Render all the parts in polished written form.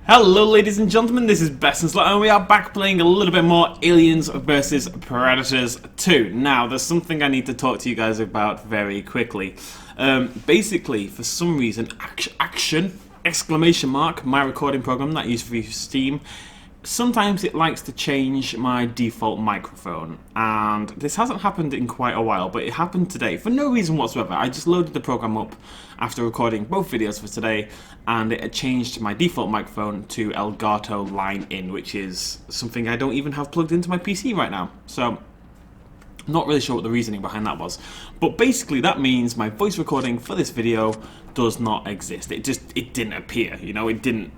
Hello ladies and gentlemen, this is BestInSlot and we are back playing a little bit more Aliens vs Predators 2. Now, there's something I need to talk to you guys about very quickly. Basically, for some reason, action, exclamation mark, my recording program that I use for Steam, sometimes it likes to change my default microphone, and this hasn't happened in quite a while, but it happened today for no reason whatsoever. I just loaded the program up after recording both videos for today, and it had changed my default microphone to Elgato line in, which is something I don't even have plugged into my PC right now. So, not really sure what the reasoning behind that was, but basically that means my voice recording for this video does not exist. It didn't appear, you know, it didn't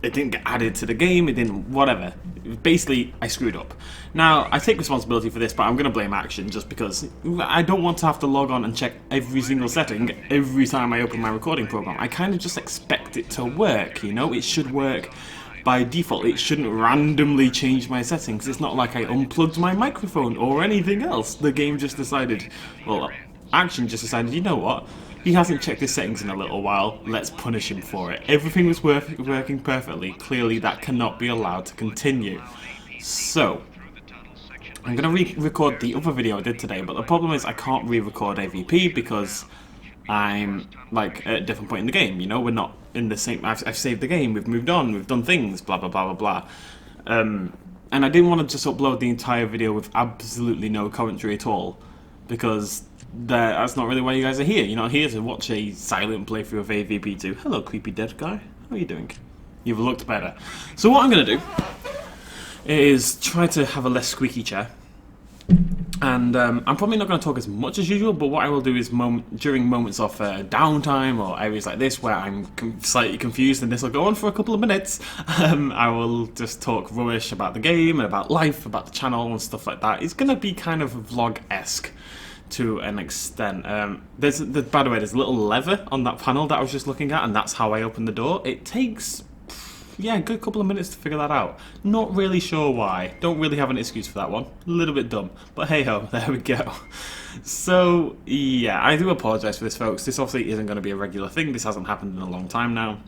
get added to the game, it didn't, whatever. Basically, I screwed up. Now, I take responsibility for this, but I'm going to blame Action just because I don't want to have to log on and check every single setting every time I open my recording program. I kind of just expect it to work, you know? It should work by default. It shouldn't randomly change my settings. It's not like I unplugged my microphone or anything else. The game just decided, well, Action just decided, you know what? He hasn't checked his settings in a little while, let's punish him for it. Everything was working perfectly, clearly that cannot be allowed to continue. So, I'm going to re-record the other video I did today, but the problem is I can't re-record AVP because I'm, like, at a different point in the game, you know? We're not in the same... I've saved the game, we've moved on, we've done things, blah blah blah blah blah. And I didn't want to just upload the entire video with absolutely no commentary at all, because that's not really why you guys are here. You're not here to watch a silent playthrough of AVP2. Hello, creepy dead guy. How are you doing? You've looked better. So what I'm going to do is try to have a less squeaky chair. And I'm probably not going to talk as much as usual, but what I will do is during moments of downtime or areas like this where I'm slightly confused and this will go on for a couple of minutes, I will just talk rubbish about the game and about life, about the channel and stuff like that. It's going to be kind of vlog-esque to an extent. By the way, there's a little lever on that panel that I was just looking at, and that's how I open the door. It takes, yeah, a good couple of minutes to figure that out. Not really sure why. Don't really have an excuse for that one. A little bit dumb. But hey ho, there we go. So, yeah, I do apologise for this, folks. This obviously isn't going to be a regular thing. This hasn't happened in a long time now.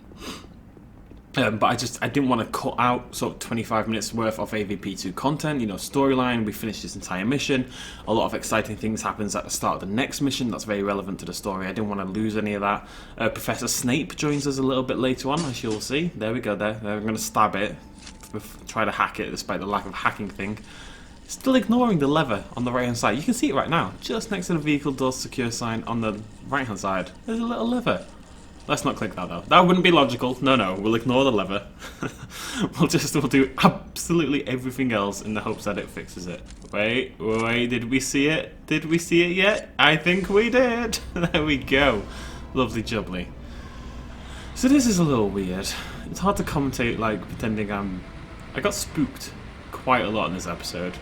But I didn't want to cut out sort of 25 minutes worth of AVP2 content, you know, storyline. We finished this entire mission. A lot of exciting things happens at the start of the next mission that's very relevant to the story. I didn't want to lose any of that. Professor SNAPE joins us a little bit later on, as you'll see. There we go, there. I'm going to stab it. Try to hack it despite the lack of hacking thing. Still ignoring the lever on the right hand side. You can see it right now. Just next to the vehicle doors secure sign on the right hand side. There's a little lever. Let's not click that though. That wouldn't be logical. No, we'll ignore the lever. we'll do absolutely everything else in the hopes that it fixes it. Wait, did we see it? Did we see it yet? I think we did. There we go. Lovely jubbly. So this is a little weird. It's hard to commentate like pretending I got spooked quite a lot in this episode.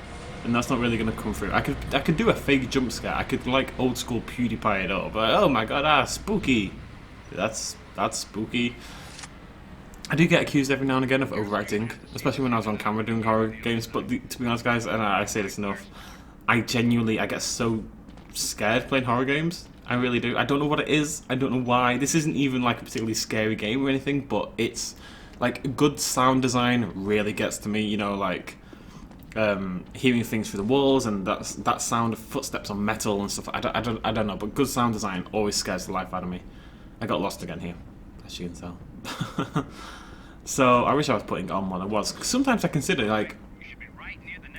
And that's not really going to come through. I could do a fake jump scare. I could like old school PewDiePie it up. But oh my god, spooky. That's spooky. I do get accused every now and again of overacting, especially when I was on camera doing horror games, but to be honest guys, and I say this enough, I get so scared playing horror games. I really do. I don't know what it is, I don't know why. This isn't even like a particularly scary game or anything, but it's like good sound design really gets to me, you know, like hearing things through the walls and that sound of footsteps on metal and stuff. I don't know, but good sound design always scares the life out of me. I got lost again here, as you can tell. So I wish I was putting on what I was. Sometimes I consider, like,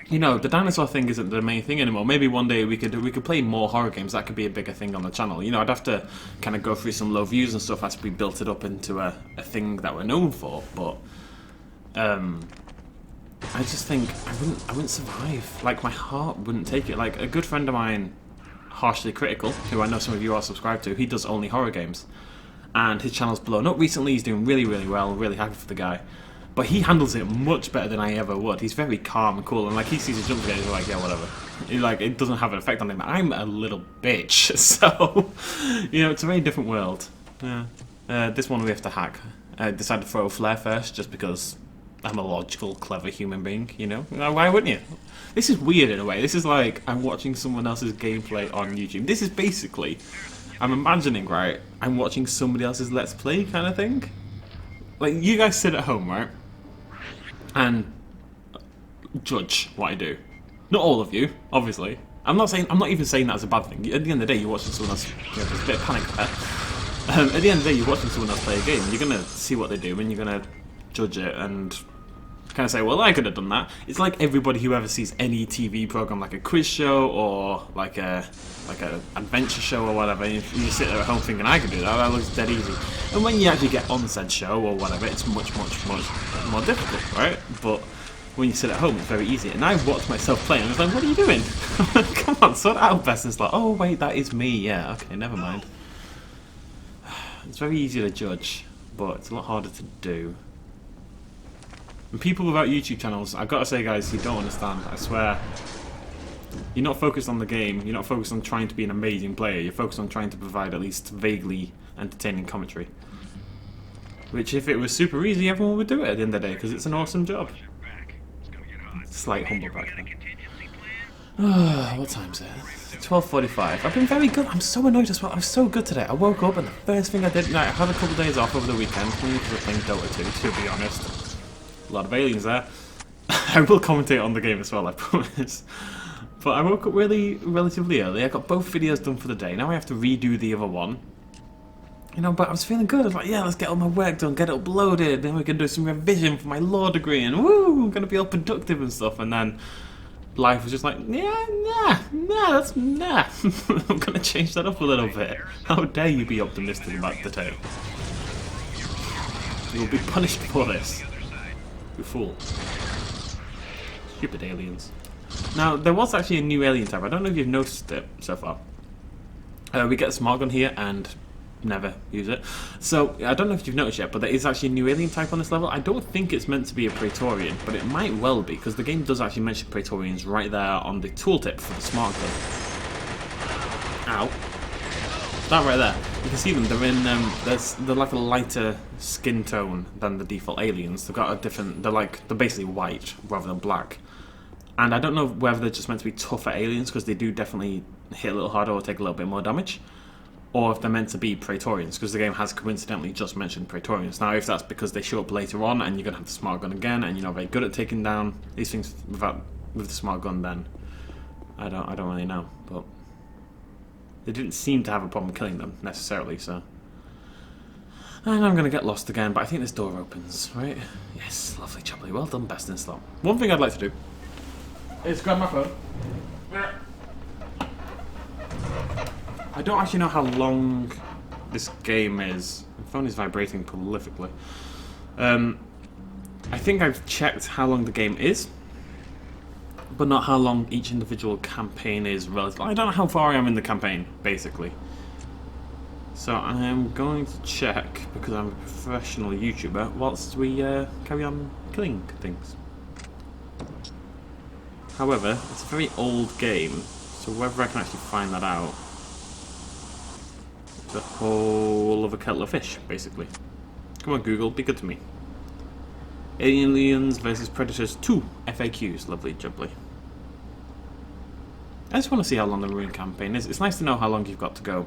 you know, the dinosaur thing isn't the main thing anymore. Maybe one day we could play more horror games. That could be a bigger thing on the channel. You know, I'd have to kind of go through some low views and stuff as we built it up into a thing that we're known for. But I just think I wouldn't survive. Like, my heart wouldn't take it. Like, a good friend of mine, Harshly Critical, who I know some of you are subscribed to, he does only horror games. And his channel's blown up recently. He's doing really, really well. Really happy for the guy. But he handles it much better than I ever would. He's very calm and cool. And like he sees a jump scare, he's like, yeah, whatever. It doesn't have an effect on him. I'm a little bitch. So, you know, it's a very different world. Yeah. This one we have to hack. I decided to throw a flare first just because I'm a logical, clever human being, you know? Why wouldn't you? This is weird in a way. This is like I'm watching someone else's gameplay on YouTube. This is basically, I'm imagining, right, I'm watching somebody else's Let's Play kind of thing. like, you guys sit at home, right? And judge what I do. Not all of you, obviously. I'm not even saying that as a bad thing. At the end of the day, you're watching someone else. You know, there's a bit of panic there. At the end of the day, you're watching someone else play a game. You're gonna see what they do, and you're gonna judge it, and kind of say, "Well, I could have done that." It's like everybody who ever sees any TV program, like a quiz show or like a adventure show or whatever. You sit there at home thinking, "I could do that. That looks dead easy." And when you actually get on said show or whatever, it's much more difficult, right? But when you sit at home, it's very easy. And I've watched myself play, and I was like, "What are you doing? Come on, sort it out, BestInSlot." Oh wait, that is me. Yeah, okay, never mind. It's very easy to judge, but it's a lot harder to do. And people without YouTube channels, I've got to say, guys, you don't understand. I swear. You're not focused on the game. You're not focused on trying to be an amazing player. You're focused on trying to provide at least vaguely entertaining commentary. Which, if it was super easy, everyone would do it at the end of the day, because it's an awesome job. Slight humble brag. What time's it? 12:45. I've been very good. I'm so annoyed as well. I'm so good today. I woke up and the first thing I did, I had a couple of days off over the weekend, because I was playing Dota 2, to be honest. A lot of aliens there. I will commentate on the game as well, I promise. But I woke up relatively early. I got both videos done for the day. Now I have to redo the other one. You know, but I was feeling good. I was like, yeah, let's get all my work done, get it uploaded, then we can do some revision for my law degree, and woo, I'm gonna be all productive and stuff. And then life was just like, nah. I'm gonna change that up a little bit. How dare you be optimistic about the tale? You will be punished for this. You fool. Stupid aliens. Now, there was actually a new alien type. I don't know if you've noticed it so far. We get a smart gun here and never use it. So, I don't know if you've noticed yet, but there is actually a new alien type on this level. I don't think it's meant to be a Praetorian, but it might well be, because the game does actually mention Praetorians right there on the tooltip for the smart gun. Ow. That right there. You can see them. They're in. They're like a lighter skin tone than the default aliens. They've got a different. They're basically white rather than black. And I don't know whether they're just meant to be tougher aliens, because they do definitely hit a little harder or take a little bit more damage, or if they're meant to be Praetorians, because the game has coincidentally just mentioned Praetorians. Now, if that's because they show up later on and you're gonna have the smart gun again, and you're not very good at taking down these things with the smart gun, then I don't really know. But they didn't seem to have a problem killing them necessarily, so. And I'm gonna get lost again, but I think this door opens, right? Yes, lovely jubbly. Well done, BestInSlot. One thing I'd like to do is grab my phone. I don't actually know how long this game is. My phone is vibrating prolifically. I think I've checked how long the game is, but not how long each individual campaign is relative. I don't know how far I am in the campaign, basically. So I am going to check, because I'm a professional YouTuber, whilst we carry on killing things. However, it's a very old game, so whether I can actually find that out, it's a whole other kettle of fish, basically. Come on, Google, be good to me. Aliens vs Predators 2 FAQs, lovely jubbly. I just want to see how long the Marine campaign is. It's nice to know how long you've got to go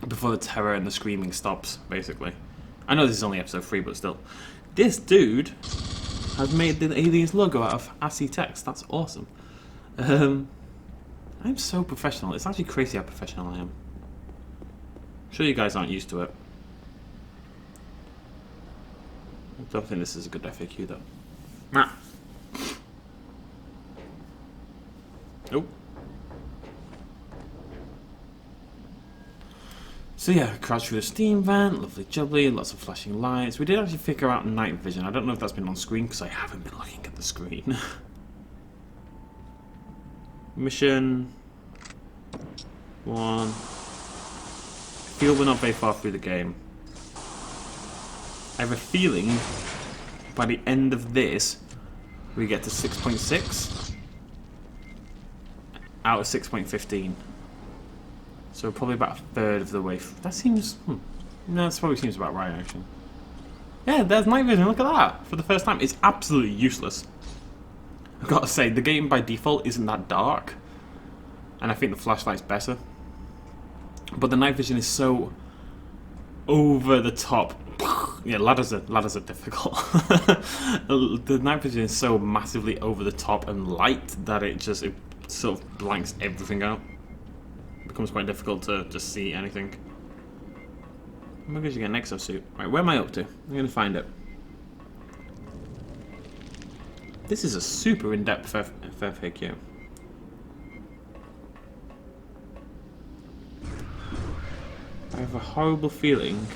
before the terror and the screaming stops, basically. I know this is only episode 3, but still. This dude has made the aliens logo out of ASCII text. That's awesome. I'm so professional. It's actually crazy how professional I am. I'm sure you guys aren't used to it. I don't think this is a good FAQ though. Nah. Nope. So yeah, crouch through the steam vent, lovely jubbly, lots of flashing lights. We did actually figure out night vision. I don't know if that's been on screen because I haven't been looking at the screen. Mission 1. I feel we're not very far through the game. I have a feeling by the end of this we get to 6.6 out of 6.15. So probably about a third of the way. That seems... No, that probably seems about right, actually. Yeah, there's night vision. Look at that. For the first time. It's absolutely useless. I've got to say, the game by default isn't that dark. And I think the flashlight's better. But the night vision is so over the top. yeah, ladders are difficult. The night vision is so massively over the top and light that it sort of blanks everything out. It becomes quite difficult to just see anything. Maybe I should get an exosuit. Right, where am I up to? I'm gonna find it. This is a super in-depth FAQ. I have a horrible feeling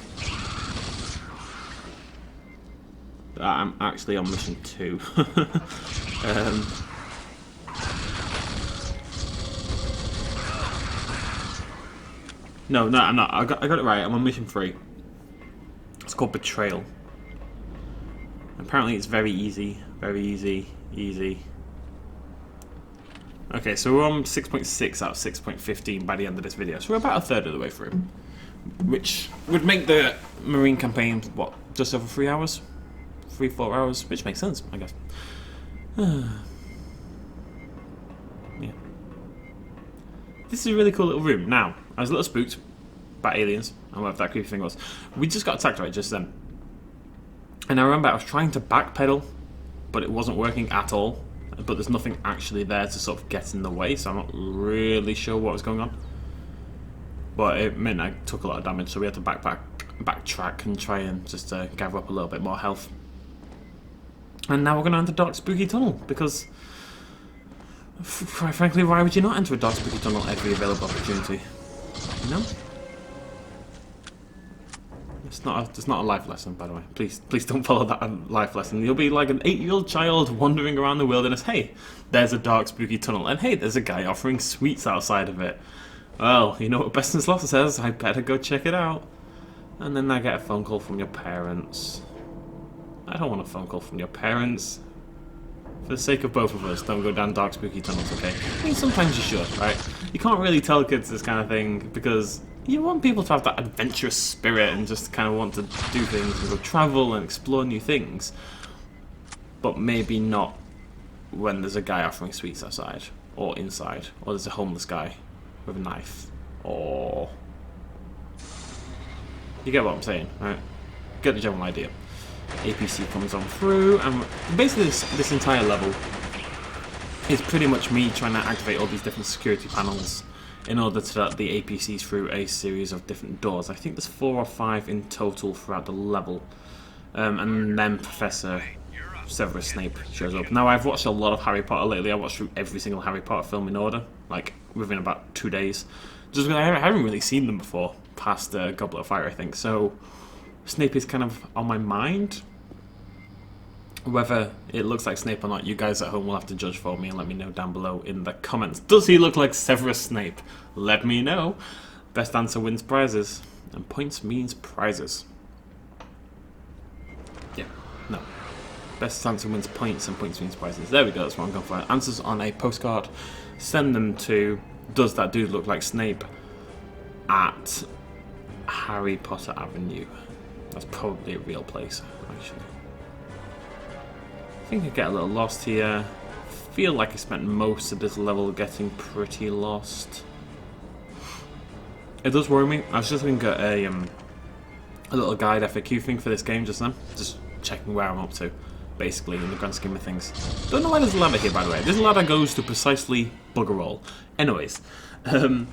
that I'm actually on mission 2. No, I'm not. I got it right. I'm on mission 3. It's called Betrayal. Apparently it's very easy. Very easy. Okay, so we're on 6.6 out of 6.15 by the end of this video. So we're about a third of the way through. Which would make the Marine campaign, what, just over 3 hours? 3-4 hours? Which makes sense, I guess. Yeah. This is a really cool little room. Now, I was a little spooked by aliens, and whatever that creepy thing was. We just got attacked right just then. And I remember I was trying to backpedal, but it wasn't working at all. But there's nothing actually there to sort of get in the way, so I'm not really sure what was going on. But it meant I took a lot of damage, so we had to backtrack and try and just gather up a little bit more health. And now we're going to enter Dark Spooky Tunnel, because, quite frankly, why would you not enter a Dark Spooky Tunnel every available opportunity? You know? It's not a life lesson, by the way. Please don't follow that life lesson. You'll be like an 8-year-old child wandering around the wilderness. Hey, there's a dark, spooky tunnel, and hey, there's a guy offering sweets outside of it. Well, you know what BestInSlot says. I better go check it out. And then I get a phone call from your parents. I don't want a phone call from your parents. For the sake of both of us, don't go down dark, spooky tunnels, okay? I mean, sometimes you should, right? You can't really tell kids this kind of thing because you want people to have that adventurous spirit and just kind of want to do things and go travel and explore new things. But maybe not when there's a guy offering sweets outside or inside, or there's a homeless guy with a knife, or... You get what I'm saying, right? Get the general idea. APC comes on through, and basically this entire level is pretty much me trying to activate all these different security panels in order to let the APCs through a series of different doors. I think there's 4 or 5 in total throughout the level. And then Professor Severus Snape shows up. Now, I've watched a lot of Harry Potter lately. I watched through every single Harry Potter film in order, like within about 2 days. Just because I haven't really seen them before, past Goblet of Fire, I think. So Snape is kind of on my mind. Whether it looks like Snape or not, you guys at home will have to judge for me and let me know down below in the comments. Does he look like Severus Snape? Let me know. Best answer wins prizes. And points means prizes. Yeah, no. Best answer wins points and points means prizes. There we go, that's what I'm going for. Answers on a postcard. Send them to, does that dude look like Snape? At Harry Potter Avenue. That's probably a real place, actually. I think I get a little lost here. Feel like I spent most of this level getting pretty lost. It does worry me. I was just looking at a little guide FAQ thing for this game just now. Just checking where I'm up to, basically, in the grand scheme of things. Don't know why there's a ladder here, by the way. This ladder goes to precisely bugger all. Anyways, so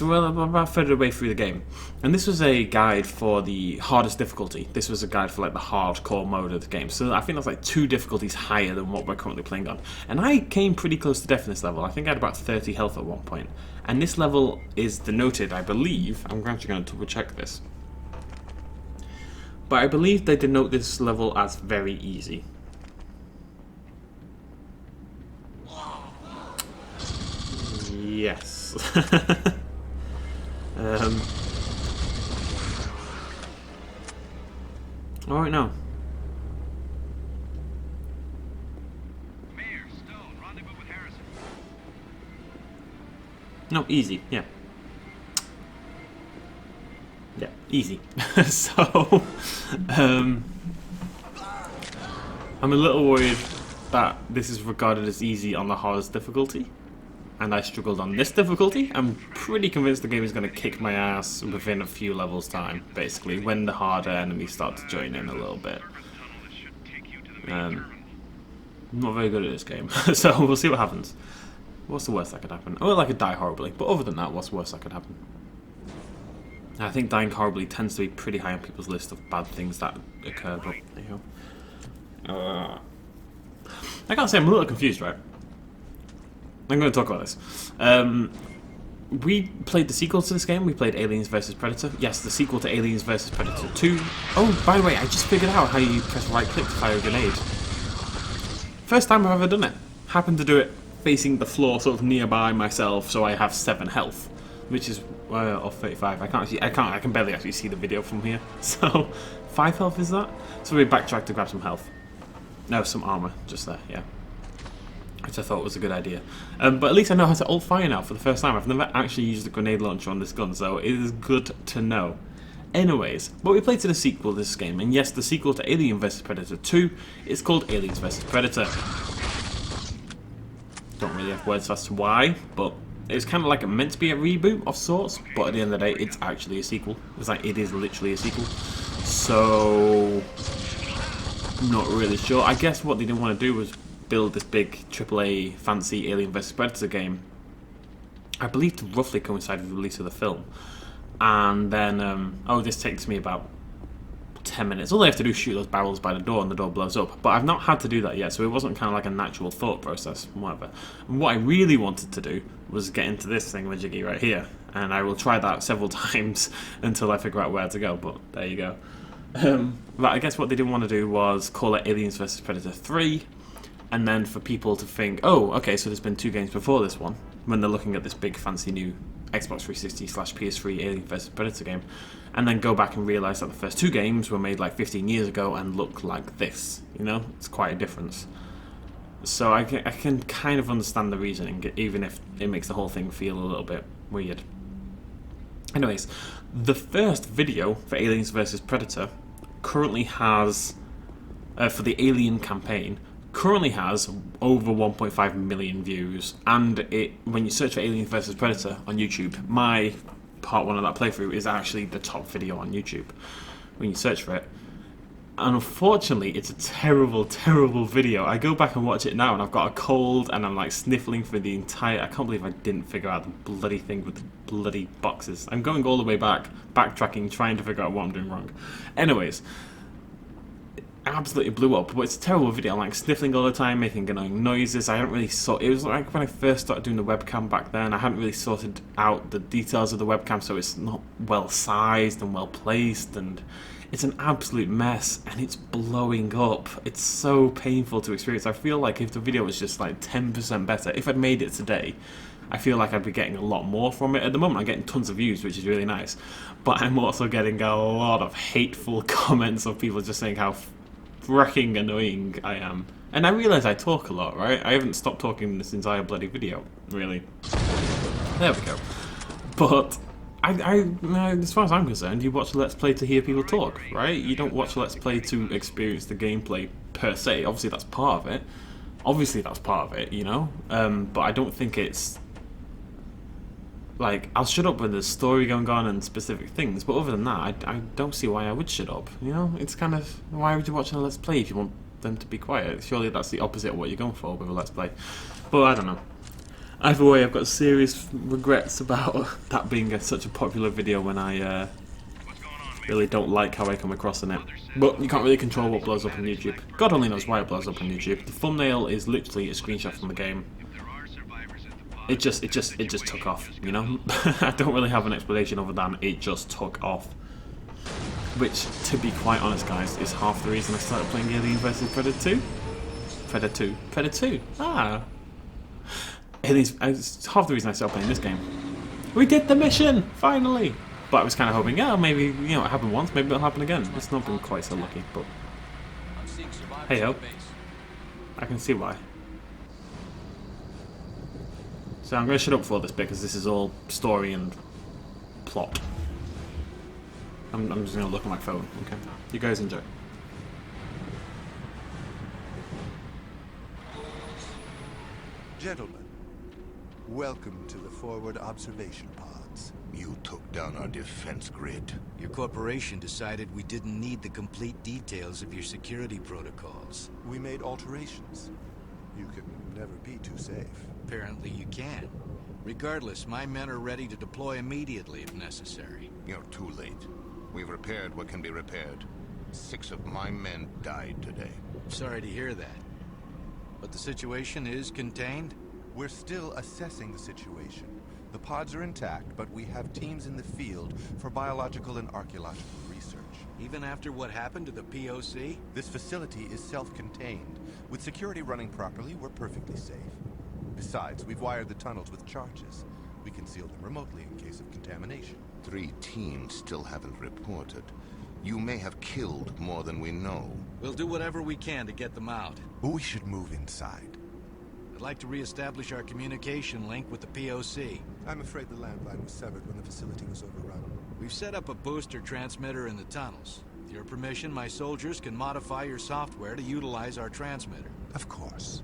we're about further away through the game, and this was a guide for the hardest difficulty. This was a guide for like the hardcore mode of the game, so I think that's like 2 difficulties higher than what we're currently playing on. And I came pretty close to death in this level. I think I had about 30 health at one point, and this level is denoted, I believe, I'm actually going to double check this, but I believe they denote this level as very easy. Yes. Alright now. Mayor, Stone, rendezvous with Harrison. No, easy, yeah. Yeah, easy. So, I'm a little worried that this is regarded as easy on the hardest difficulty. and I struggled on this difficulty, I'm pretty convinced the game is going to kick my ass within a few levels time, basically, when the harder enemies start to join in a little bit. I'm not very good at this game, so we'll see what happens. What's the worst that could happen? Oh, well, I could die horribly, but other than that, what's the worst that could happen? I think dying horribly tends to be pretty high on people's list of bad things that occur, but there you go. I can't say I'm a little confused, right? I'm going to talk about this. We played the sequel to this game. We played Aliens vs Predator. Yes, the sequel to Aliens vs Predator 2. Oh, by the way, I just figured out how you press right click to fire a grenade. First time I've ever done it. Happened to do it facing the floor, sort of nearby myself, so I have 7 health, which is off 35. I can barely actually see the video from here. So 5 health is that? So we backtrack to grab some health. No, some armor just there. Yeah. Which I thought was a good idea. But at least I know how to alt fire now for the first time. I've never actually used a grenade launcher on this gun, so it is good to know. Anyways, but we played to the sequel to this game, and yes, the sequel to Alien vs Predator 2 is called Aliens vs Predator. Don't really have words as to why, but it's kind of like meant to be a reboot of sorts, but at the end of the day, it's actually a sequel. It's like, it is literally a sequel. So, not really sure. I guess what they didn't want to do was build this big AAA fancy Alien vs Predator game, I believe, to roughly coincide with the release of the film. And then, oh, this takes me about 10 minutes. All I have to do is shoot those barrels by the door and the door blows up. But I've not had to do that yet, so it wasn't kind of like a natural thought process, whatever. And what I really wanted to do was get into this thingamajiggy right here. And I will try that several times until I figure out where to go, but there you go. But I guess what they didn't want to do was call it Aliens vs Predator 3, and then for people to think, oh, okay, so there's been 2 games before this one, when they're looking at this big fancy new Xbox 360/PS3 Alien vs Predator game, and then go back and realise that the first 2 games were made like 15 years ago and look like this. You know, it's quite a difference. So I can kind of understand the reasoning, even if it makes the whole thing feel a little bit weird. Anyways, the first video for Aliens vs Predator currently has, for the Alien campaign, currently has over 1.5 million views, and when you search for Aliens vs Predator on YouTube, my part 1 of that playthrough is actually the top video on YouTube when you search for it. And unfortunately, it's a terrible, terrible video. I go back and watch it now, and I've got a cold, and I'm like sniffling for the entire... I can't believe I didn't figure out the bloody thing with the bloody boxes. I'm going all the way back, backtracking, trying to figure out what I'm doing wrong. Anyways, absolutely blew up, but it's a terrible video. I'm like sniffling all the time, making annoying noises. I hadn't really it was like when I first started doing the webcam back then, I hadn't really sorted out the details of the webcam, so it's not well sized and well placed, and it's an absolute mess, and it's blowing up. It's so painful to experience. I feel like if the video was just like 10% better, if I'd made it today, I feel like I'd be getting a lot more from it. At the moment, I'm getting tons of views, which is really nice, but I'm also getting a lot of hateful comments of people just saying how freaking annoying I am. And I realise I talk a lot, right? I haven't stopped talking this entire bloody video, really. There we go. But as far as I'm concerned, you watch a Let's Play to hear people talk, right? You don't watch a Let's Play to experience the gameplay per se. Obviously that's part of it. You know? But I don't think it's... Like, I'll shut up when there's story going on and specific things, but other than that, I don't see why I would shut up, you know? It's kind of, why would you watch a Let's Play if you want them to be quiet? Surely that's the opposite of what you're going for with a Let's Play. But I don't know. Either way, I've got serious regrets about that being such a popular video when I really don't like how I come across in it. But you can't really control what blows up on YouTube. God only knows why it blows up on YouTube. The thumbnail is literally a screenshot from the game. It just took off, you know? I don't really have an explanation other than it just took off. Which, to be quite honest, guys, is half the reason I started playing Alien vs Predator 2. Predator 2. Ah. It's half the reason I started playing this game. We did the mission! Finally! But I was kind of hoping, yeah, maybe, you know, it happened once, maybe it'll happen again. It's not been quite so lucky, but... Hey ho. I can see why. So I'm going to shut up for this bit because this is all story and plot. I'm just going to look at my phone, okay? You guys enjoy. Gentlemen, Welcome to the forward observation pods. You took down our defense grid. Your corporation decided we didn't need the complete details of your security protocols. We made alterations. You can never be too safe. Apparently you can. Regardless, my men are ready to deploy immediately if necessary. You're too late. We've repaired what can be repaired. 6 of my men died today. Sorry to hear that. But the situation is contained? We're still assessing the situation. The pods are intact, but we have teams in the field for biological and archaeological research. Even after what happened to the POC? This facility is self-contained. With security running properly, we're perfectly safe. Besides, we've wired the tunnels with charges. We can seal them remotely in case of contamination. 3 teams still haven't reported. You may have killed more than we know. We'll do whatever we can to get them out. We should move inside. I'd like to re-establish our communication link with the POC. I'm afraid the landline was severed when the facility was overrun. We've set up a booster transmitter in the tunnels. With your permission, my soldiers can modify your software to utilize our transmitter. Of course.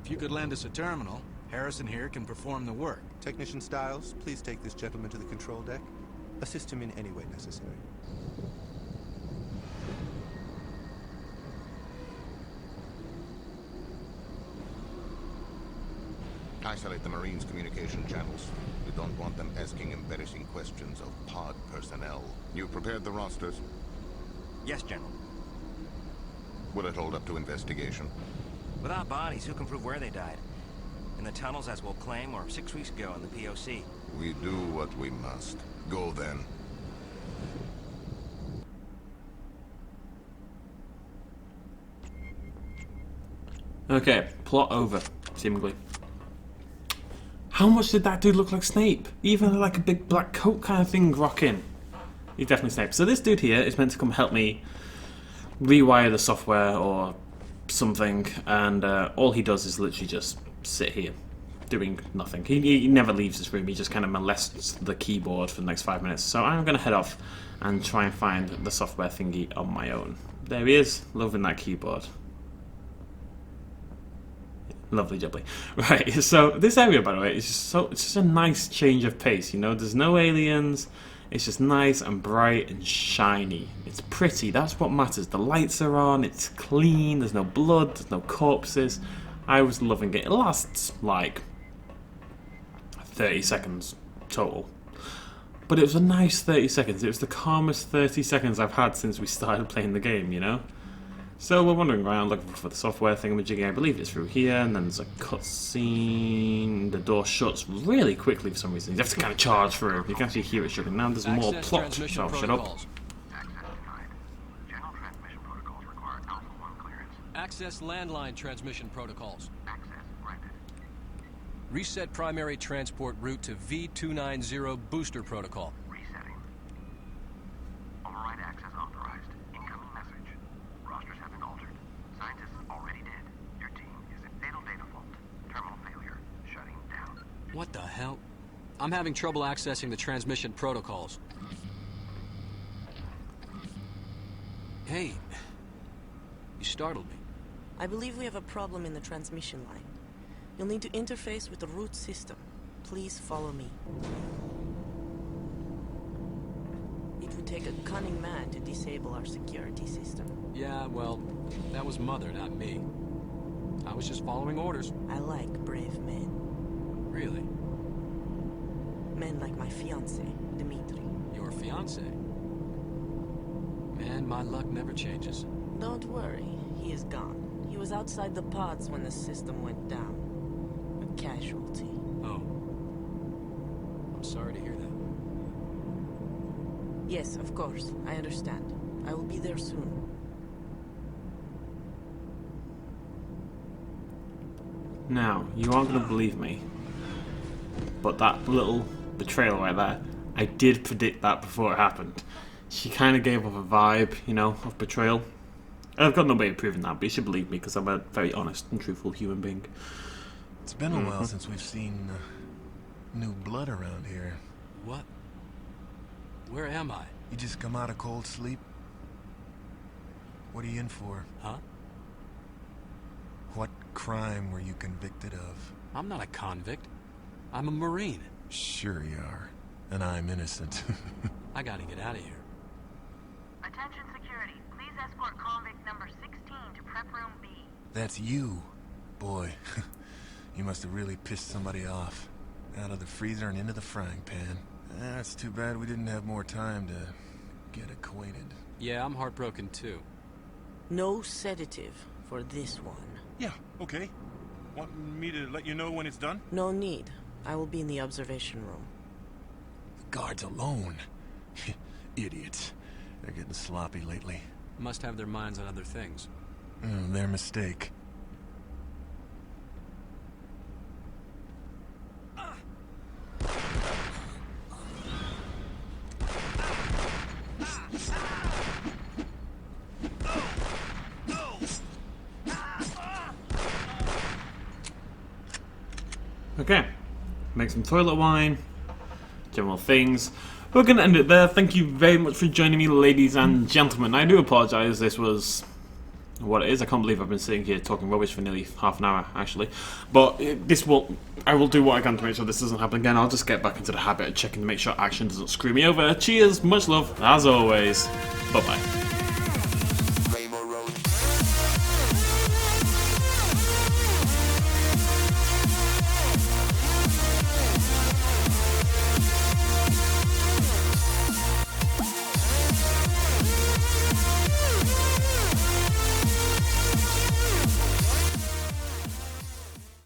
If you could lend us a terminal, Harrison here can perform the work. Technician Styles, please take this gentleman to the control deck. Assist him in any way necessary. Isolate the Marines' communication channels. We don't want them asking embarrassing questions of pod personnel. You prepared the rosters? Yes, General. Will it hold up to investigation? Without bodies, who can prove where they died? In the tunnels, as we'll claim, or 6 weeks ago in the POC? We do what we must. Go then. Okay, plot over, seemingly. How much did that dude look like Snape? Even like a big black coat kind of thing rocking. He's definitely Snape. So this dude here is meant to come help me rewire the software or something, and all he does is literally just sit here doing nothing. He never leaves this room. He just kind of molests the keyboard for the next 5 minutes. So I'm going to head off and try and find the software thingy on my own. There he is, loving that keyboard. Lovely jubbly. Right, so this area, by the way, is it's just a nice change of pace, you know? There's no aliens. It's just nice and bright and shiny. It's pretty, that's what matters. The lights are on, it's clean, there's no blood, there's no corpses. I was loving it. It lasts like 30 seconds total. But it was a nice 30 seconds. It was the calmest 30 seconds I've had since we started playing the game, you know? So we're wandering around looking for the software thingamajiggy. I believe it's through here, and then there's a cutscene. The door shuts really quickly for some reason. You have to kind of charge through. You can actually hear it shutting. Now there's more plot. So shut up. Access denied. General transmission protocols require Alpha 1 clearance. Access landline transmission protocols. Access granted. Reset primary transport route to V290 booster protocol. Resetting. Override access authorized. Incoming message. Rosters have been altered. Scientists already dead. Your team is in fatal data fault. Terminal failure. Shutting down. What the hell? I'm having trouble accessing the transmission protocols. Hey, you startled me. I believe we have a problem in the transmission line. You'll need to interface with the root system. Please follow me. It would take a cunning man to disable our security system. Yeah, well, that was Mother, not me. I was just following orders. I like brave men. Really? Men like my fiancé, Dimitri. Your fiancé? Man, my luck never changes. Don't worry, he is gone. He was outside the pods when the system went down. A casualty. Oh. I'm sorry to hear that. Yes, of course, I understand. I will be there soon. Now, you aren't going to believe me, but that little betrayal right there, I did predict that before it happened. She kind of gave off a vibe, you know, of betrayal. I've got no way of proving that, but you should believe me because I'm a very honest and truthful human being. It's been a while since we've seen new blood around here. What? Where am I? You just come out of cold sleep? What are you in for? Huh? What crime were you convicted of? I'm not a convict. I'm a Marine. Sure you are. And I'm innocent. I gotta get out of here. Attention security. Please escort convict number 16 to prep room B. That's you. Boy, you must have really pissed somebody off. Out of the freezer and into the frying pan. It's too bad we didn't have more time to get acquainted. Yeah, I'm heartbroken too. No sedative for this one. Yeah, okay. Want me to let you know when it's done? No need. I will be in the observation room. The guards alone. Idiots. They're getting sloppy lately. Must have their minds on other things. Their mistake. Okay, make some toilet wine, general things. We're going to end it there. Thank you very much for joining me, ladies and gentlemen. I do apologise, this was what it is. I can't believe I've been sitting here talking rubbish for nearly half an hour, actually. But I will do what I can to make sure this doesn't happen again. I'll just get back into the habit of checking to make sure action doesn't screw me over. Cheers, much love, as always. Bye-bye.